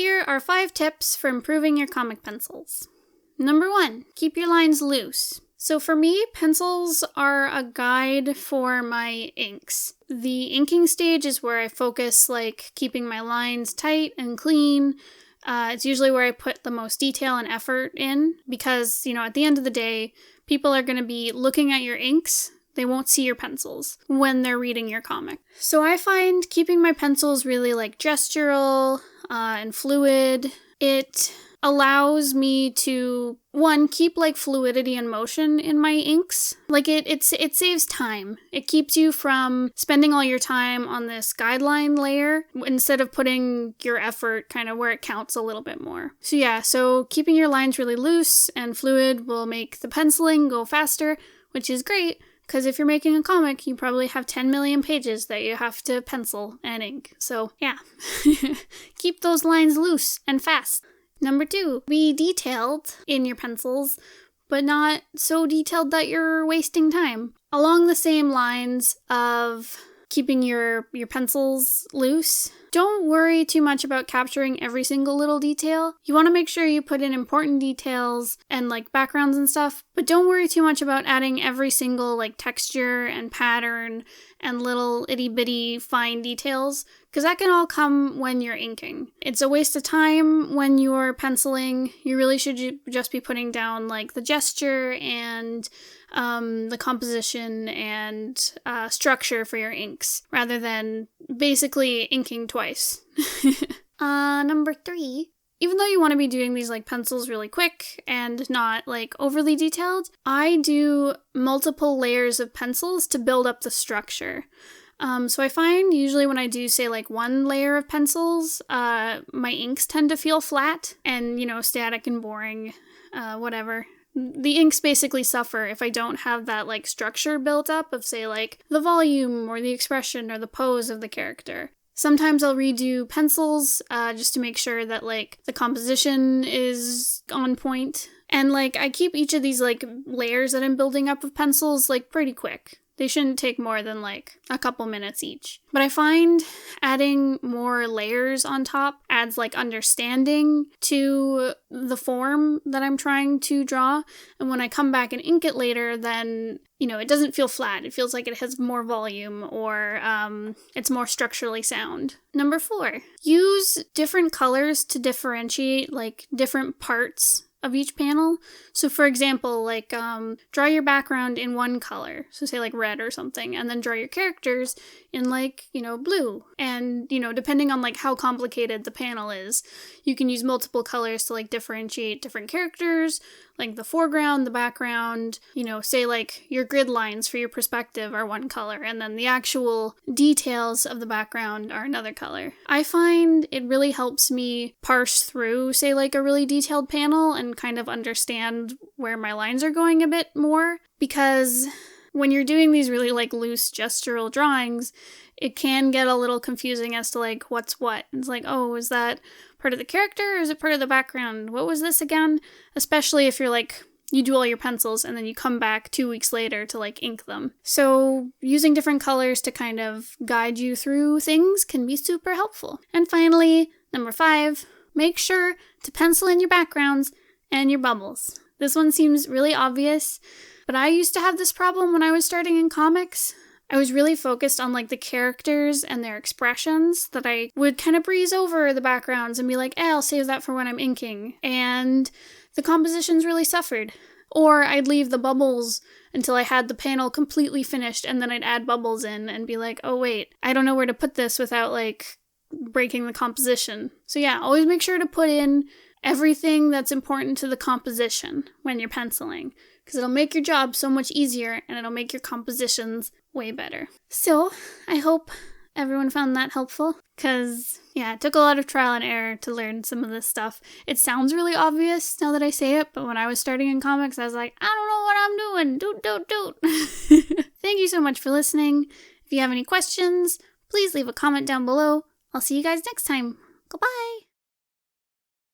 Here are 5 tips for improving your comic pencils. Number 1, keep your lines loose. So for me, pencils are a guide for my inks. The inking stage is where I focus, keeping my lines tight and clean. It's usually where I put the most detail and effort in because, at the end of the day, people are going to be looking at your inks. They won't see your pencils when they're reading your comic. So I find keeping my pencils really gestural and fluid. It allows me to, 1, keep fluidity and motion in my inks. It saves time. It keeps you from spending all your time on this guideline layer instead of putting your effort kind of where it counts a little bit more. So keeping your lines really loose and fluid will make the penciling go faster, which is great. Because if you're making a comic, you probably have 10 million pages that you have to pencil and ink. So, yeah. Keep those lines loose and fast. Number 2, be detailed in your pencils, but not so detailed that you're wasting time. Along the same lines of keeping your pencils loose, don't worry too much about capturing every single little detail. You want to make sure you put in important details and backgrounds and stuff, but don't worry too much about adding every single texture and pattern and little itty bitty fine details, because that can all come when you're inking. It's a waste of time when you're penciling. You really should just be putting down the gesture and the composition and structure for your inks, rather than basically inking twice. Number 3, even though you want to be doing these pencils really quick and not overly detailed, I do multiple layers of pencils to build up the structure. So I find usually when I do say 1 layer of pencils, my inks tend to feel flat and, static and boring, whatever. The inks basically suffer if I don't have that structure built up of say the volume or the expression or the pose of the character. Sometimes I'll redo pencils just to make sure that the composition is on point. And I keep each of these layers that I'm building up of pencils pretty quick. They shouldn't take more than a couple minutes each. But I find adding more layers on top adds understanding to the form that I'm trying to draw. And when I come back and ink it later, then, it doesn't feel flat. It feels like it has more volume or it's more structurally sound. Number 4, use different colors to differentiate different parts of each panel. So for example, draw your background in one color, so say red or something, and then draw your characters in blue. And, depending on how complicated the panel is, you can use multiple colors to differentiate different characters, the foreground, the background, say your grid lines for your perspective are one color, and then the actual details of the background are another color. I find it really helps me parse through, say a really detailed panel and kind of understand where my lines are going a bit more, because when you're doing these really loose gestural drawings, it can get a little confusing as to what's what. It's oh, is that part of the character or is it part of the background? What was this again? Especially if you're you do all your pencils and then you come back 2 weeks later to ink them. So using different colors to kind of guide you through things can be super helpful. And finally, number 5, make sure to pencil in your backgrounds and your bubbles. This one seems really obvious, but I used to have this problem when I was starting in comics. I was really focused on the characters and their expressions that I would kind of breeze over the backgrounds and be I'll save that for when I'm inking. And the compositions really suffered. Or I'd leave the bubbles until I had the panel completely finished and then I'd add bubbles in and be oh wait, I don't know where to put this without breaking the composition. So yeah, always make sure to put in everything that's important to the composition when you're penciling, because it'll make your job so much easier and it'll make your compositions way better. So I hope everyone found that helpful, because yeah, it took a lot of trial and error to learn some of this stuff. It sounds really obvious now that I say it, but when I was starting in comics, I was I don't know what I'm doing. Thank you so much for listening. If you have any questions, please leave a comment down below. I'll see you guys next time. Goodbye!